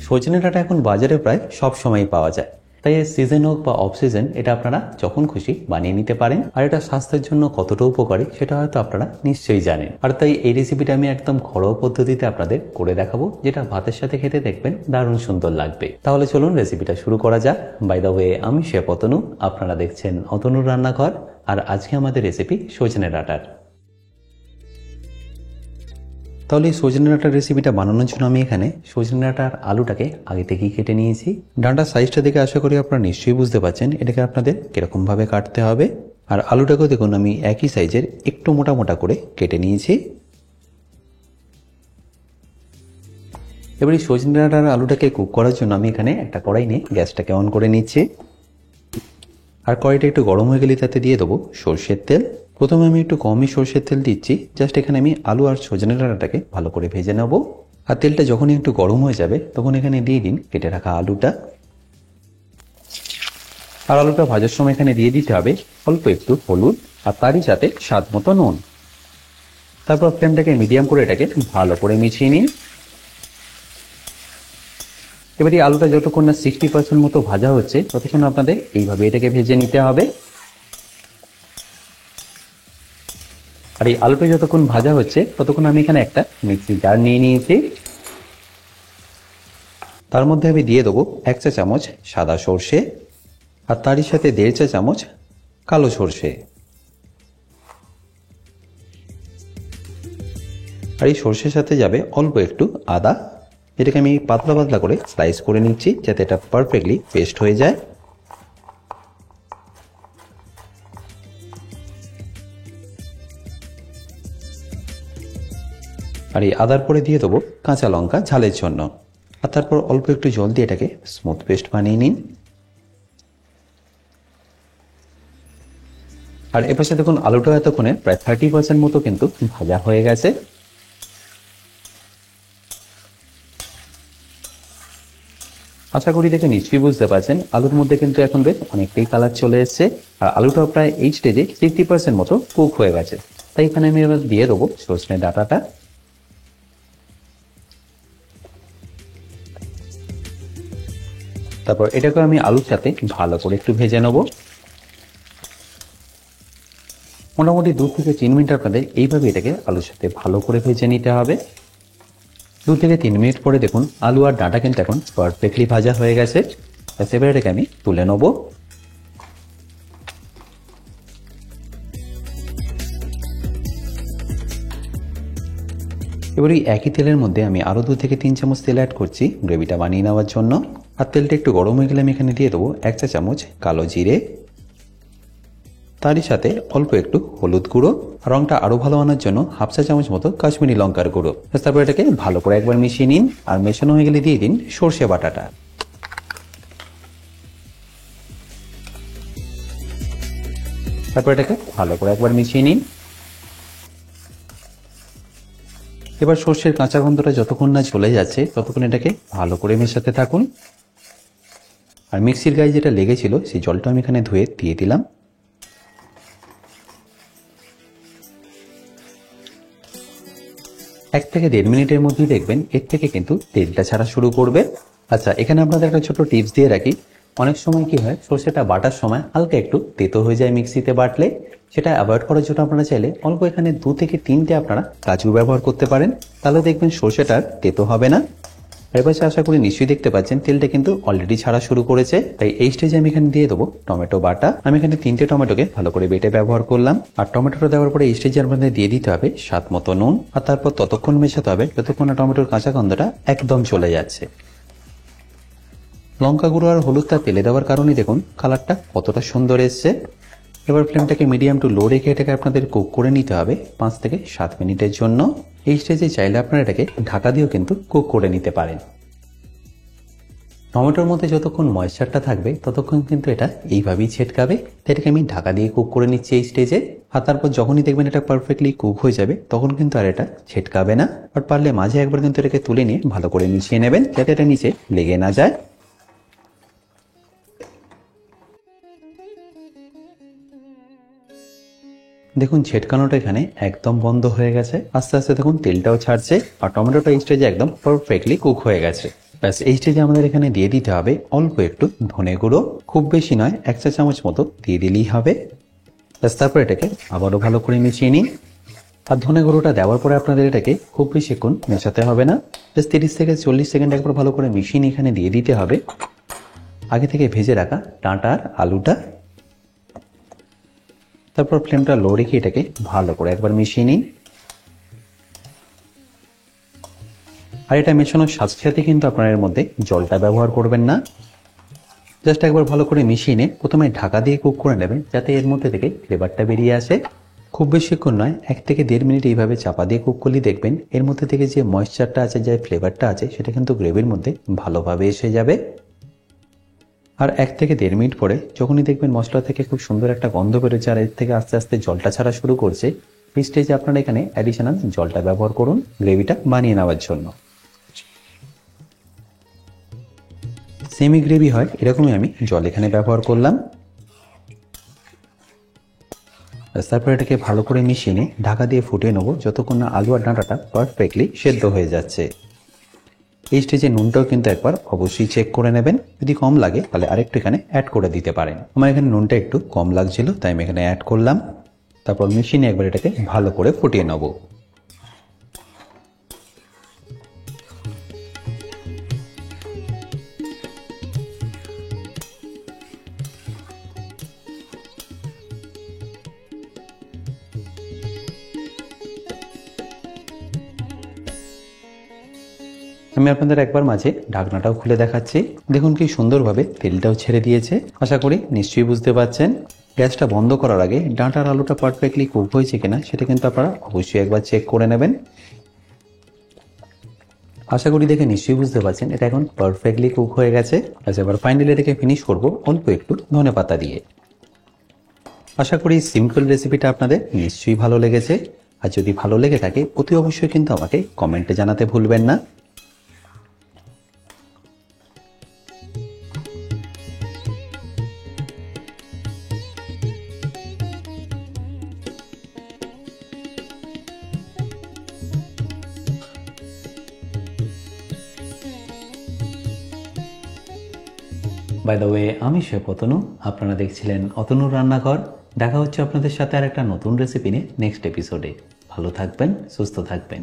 সজনে ডাঁটা এখন বাজারে প্রায় সব সময় পাওয়া যায়, তাই সিজন হোক বা অফ সিজন এটা আপনারা যখন খুশি বানিয়ে নিতে পারেন। আর এটা স্বাস্থ্যের জন্য কতটা উপকারী সেটা হয়তো আপনারা নিশ্চয়ই জানেন। আর তাই এই রেসিপিটা আমি একদম ঘরোয়া পদ্ধতিতে আপনাদের করে দেখাবো, যেটা ভাতের সাথে খেতে দেখবেন দারুণ সুন্দর লাগবে। তাহলে চলুন রেসিপিটা শুরু করা যাক। বাই দ্য ওয়ে, আমি শেফ অতনু, আপনারা দেখছেন অতনুর রান্নাঘর। আর আজকে আমাদের রেসিপি সজনে ডাঁটার। তাহলে এই সজনে ডাঁটার রেসিপিটা বানানোর জন্য আমি এখানে সজনে ডাঁটার আলুটাকে আগে থেকেই কেটে নিয়েছি। ডাঁটার সাইজটা দেখে আশা করি আপনারা নিশ্চয়ই বুঝতে পারছেন এটাকে আপনাদের কিরকম ভাবে কাটতে হবে। আর আলুটাকেও দেখুন আমি একই সাইজের একটু মোটা মোটা করে কেটে নিয়েছি। এবার এই সজনে ডাঁটার আলুটাকে কুক করার জন্য আমি এখানে একটা কড়াই নিয়ে গ্যাসটাকে অন করে নিচ্ছি। আর কড়াইটা একটু গরম হয়ে গেলে তাতে দিয়ে দেবো সর্ষের তেল। প্রথমে আমি একটু কমই সর্ষের তেল দিচ্ছি, জাস্ট এখানে আমি আলু আর সজনে ডাঁটাটাকে ভালো করে ভেজে নেব। আর তেলটা যখনই একটু গরম হয়ে যাবে তখন এখানে দিয়ে দিন কেটে রাখা আলুটা। আর আলুটা ভাজার সময় এখানে দিয়ে দিতে হবে অল্প একটু হলুদ আর তারই সাথে স্বাদ মতো নুন। তারপর ফ্লেমটাকে মিডিয়াম করে এটাকে ভালো করে মিশিয়ে নিন। এবার এই আলুটা যতক্ষণ না 60% মতো ভাজা হচ্ছে ততক্ষণ আপনাদের এইভাবে এটাকে ভেজে নিতে হবে। আর এই আলুটা যতক্ষণ ভাজা হচ্ছে ততক্ষণ আমি এখানে একটা মিক্সি জার নিয়ে নিয়েছি। তার মধ্যে আমি দিয়ে দেবো 1 চা চামচ সাদা সর্ষে আর তারই সাথে 1.5 চা চামচ কালো সর্ষে। আর এই সর্ষের সাথে যাবে অল্প একটু আদা। এটাকে আমি পাতলা পাতলা করে স্লাইস করে নিচ্ছি যাতে এটা পারফেক্টলি পেস্ট হয়ে যায়। আর এই আদার পরে দিয়ে দেবো কাঁচা লঙ্কা ঝালের জন্য। আর তারপর অল্প একটু জল দিয়ে এটাকে স্মুথ পেস্ট বানিয়ে নিন। আর এপাশে দেখুন আলুটা এতক্ষণে প্রায় 30% মতো কিন্তু ভাজা হয়ে গেছে। আশা করি দেখে নিশ্চয়ই বুঝতে পারছেন আলুর মধ্যে কিন্তু এখন বেশ অনেকটাই কালার চলে এসছে। আর আলুটাও প্রায় এই স্টেজে 60% মতো কুক হয়ে গেছে। তাই এখানে আমি এবার দিয়ে দেবো সজনে ডাঁটাটা। তারপর এটাকে আমি আলুর সাথে ভালো করে একটু ভেজে নেব। মোটামুটি 2 থেকে 3 মিনিট আপনাদের এইভাবে এটাকে আলুর সাথে ভালো করে ভেজে নিতে হবে। 2 থেকে 3 মিনিট পরে দেখুন আলু আর ডাঁটা কিন্তু এখন পারফেক্টলি ভাজা হয়ে গেছে। এবার এটাকে আমি তুলে নেব। এবার এই একই তেলের মধ্যে আমি আরো 2 থেকে 3 চামচ তেল অ্যাড করছি গ্রেভিটা বানিয়ে নেওয়ার জন্য। আর তেলটা একটু গরম হয়ে গেলে আমি এখানে দিয়ে দেবো 1 চা চামচ কালো জিরে, তারই সাথে অল্প একটু হলুদ গুঁড়ো, রংটা আরো ভালো আনার জন্য 1/2 চা চামচ মতো কাশ্মীরি লঙ্কার গুঁড়ো। তারপর এটাকে ভালো করে একবার মিশিয়ে নিন। আর মেশানো হয়ে গেলে দিয়ে দিন সর্ষে বাটাটা। তারপর এটাকে ভালো করে একবার মিশিয়ে নিন। এবার সর্ষের কাঁচা গন্ধটা যতক্ষণ না চলে যাচ্ছে ততক্ষণ এটাকে ভালো করে মেশাতে থাকুন। আর মিক্সির গায়ে যেটা লেগেছিল সেই জলটা আমি এখানে ধুয়ে দিয়ে দিলাম। 1 থেকে 1.5 মিনিটের মধ্যেই দেখবেন এর থেকে কিন্তু তেলটা ছাড়া শুরু করবে। আচ্ছা, এখানে আপনাদের একটা ছোট টিপস দিয়ে রাখি। অনেক সময় কি হয়, সর্ষেটা বাটার সময় হালকা একটু তেতো হয়ে যায় মিক্সিতে বাটলে। সেটা অ্যাভয়েড করার জন্য আপনারা চাইলে অল্প এখানে 2 থেকে 3টে আপনারা কাজু ব্যবহার করতে পারেন। তাহলে দেখবেন সর্ষেটা তেতো হবে না। এবার আশা করি নিশ্চয়ই দেখতে পাচ্ছেন তেলটা কিন্তু অলরেডি ছাড়া শুরু করেছে। তাই এই স্টেজে আমি এখানে দিয়ে দেবো টমেটো বাটা। আমি এখানে 3টে টমেটোকে ভালো করে বেটে ব্যবহার করলাম। আর টমেটোটা দেওয়ার পরে এই স্টেজে আপনাদের দিয়ে দিতে হবে স্বাদ মতো নুন। আর তারপর ততক্ষণ মেশাতে হবে যতক্ষণ না টমেটোর কাঁচা গন্ধটা একদম চলে যাচ্ছে। লঙ্কা গুঁড়ো আর হলুদটা তেলে দেওয়ার কারণে দেখুন কালারটা কতটা সুন্দর এসছে। এবার ফ্লেমটাকে মিডিয়াম টু লো রেখে এটাকে আপনাদের কুক করে নিতে হবে 5 থেকে 7 মিনিটের জন্য। এই স্টেজে চাইলে আপনারা এটাকে ঢাকা দিয়েও কিন্তু কুক করে নিতে পারেন। টমেটোর মধ্যে যতক্ষণ ময়েশ্চারটা থাকবে ততক্ষণ কিন্তু এটা এইভাবেই ছেটকাবে। তাই এটাকে আমি ঢাকা দিয়ে কুক করে নিচ্ছি এই স্টেজে। আর তারপর যখনই দেখবেন এটা পারফেক্টলি কুক হয়ে যাবে তখন কিন্তু আর এটা ছেটকাবে না। আর পারলে মাঝে একবার কিন্তু এটাকে তুলে নিয়ে ভালো করে মিশিয়ে নেবেন যাতে এটা নিচে লেগে না যায়। দেখুন ছেটকানোটা এখানে একদম বন্ধ হয়ে গেছে। আস্তে আস্তে দেখুন তেলটাও ছাড়ছে আর টমেটোটা এই স্টেজে একদম পারফেক্টলি কুক হয়ে গেছে। ব্যাস এই স্টেজে আমাদের এখানে দিয়ে দিতে হবে অল্প একটু ধনে গুঁড়ো, খুব বেশি নয়, 1 চা চামচ মতো দিয়ে দিলেই হবে। ব্যাস তারপর এটাকে আবারও ভালো করে মিশিয়ে নিন। আর ধনে গুঁড়োটা দেওয়ার পরে আপনাদের এটাকে খুব বেশিক্ষণ মেশাতে হবে না, জাস্ট 30 থেকে 40 সেকেন্ড একবার ভালো করে মিশিয়ে এখানে দিয়ে দিতে হবে আগে থেকে ভেজে রাখা ডাঁটা আর আলুটা। তারপর ফ্লেমটা লো রেখে এটাকে ভালো করে একবার মিশিয়ে নিন। আর এটা মেশানোর সাথে সাথে কিন্তু আপনারা এর মধ্যে জলটা ব্যবহার করবেন না, জাস্ট একবার ভালো করে মিশিয়ে নিয়ে প্রথমে ঢাকা দিয়ে কুক করে নেবেন যাতে এর মধ্যে থেকে ফ্লেভারটা বেরিয়ে আসে। খুব বেশিক্ষণ নয়, 1 থেকে 1.5 মিনিট এইভাবে চাপা দিয়ে কুক করলে দেখবেন এর মধ্যে থেকে যে ময়েশ্চারটা আছে, যে ফ্লেভারটা আছে, সেটা কিন্তু গ্রেভির মধ্যে ভালোভাবে এসে যাবে। আর 1 থেকে 1.5 মিনিট পরে যখনই দেখবেন মশলা থেকে খুব সুন্দর একটা গন্ধ বেরোচ্ছে আর এর থেকে আস্তে আস্তে জলটা ছাড়া শুরু করছে, এই স্টেজে আপনারা এখানে অ্যাডিশনাল জলটা ব্যবহার করুন গ্রেভিটা বানিয়ে নেওয়ার জন্য। সেমি গ্রেভি হয় এরকমই আমি জল এখানে ব্যবহার করলাম। তারপর এটাকে ভালো করে মিশিয়ে নিয়ে ঢাকা দিয়ে ফুটিয়ে নেবো যতক্ষণ না আলু আর ডাঁটাটা পারফেক্টলি সেদ্ধ হয়ে যাচ্ছে। এই স্টেজে নুনটাও কিন্তু একবার অবশ্যই চেক করে নেবেন, যদি কম লাগে তাহলে আরেকটু এখানে অ্যাড করে দিতে পারেন। আমার এখানে নুনটা একটু কম লাগছিল তাই আমি এখানে অ্যাড করলাম। তারপর মিশিয়ে একবার এটাকে ভালো করে ফুটিয়ে নেবো। আমি আপনাদের একবার মাঝে ঢাকনাটাও খুলে দেখাচ্ছি, দেখুন কি সুন্দরভাবে তেলটাও ছেড়ে দিয়েছে। আশা করি নিশ্চয়ই বুঝতে পারছেন। গ্যাসটা বন্ধ করার আগে ডাঁটার আলুটা পারফেক্টলি কুক হয়েছে কিনা সেটা কিন্তু আপনারা অবশ্যই একবার চেক করে নেবেন। আশা করি দেখে নিশ্চয়ই বুঝতে পারছেন এটা এখন পারফেক্টলি কুক হয়ে গেছে। আচ্ছা, এবার ফাইনালি এটাকে ফিনিশ করব অল্প একটু ধনেপাতা দিয়ে। আশা করি সিম্পল রেসিপিটা আপনাদের নিশ্চয়ই ভালো লেগেছে। আর যদি ভালো লেগে থাকে অতি অবশ্যই কিন্তু আমাকে কমেন্টে জানাতে ভুলবেন না। বাই দ্য ওয়ে, আমি শেফ অতনু, আপনারা দেখছিলেন অতনুর রান্নাঘর। দেখা হচ্ছে আপনাদের সাথে আর একটা নতুন রেসিপি নিয়ে নেক্সট এপিসোডে। ভালো থাকবেন, সুস্থ থাকবেন।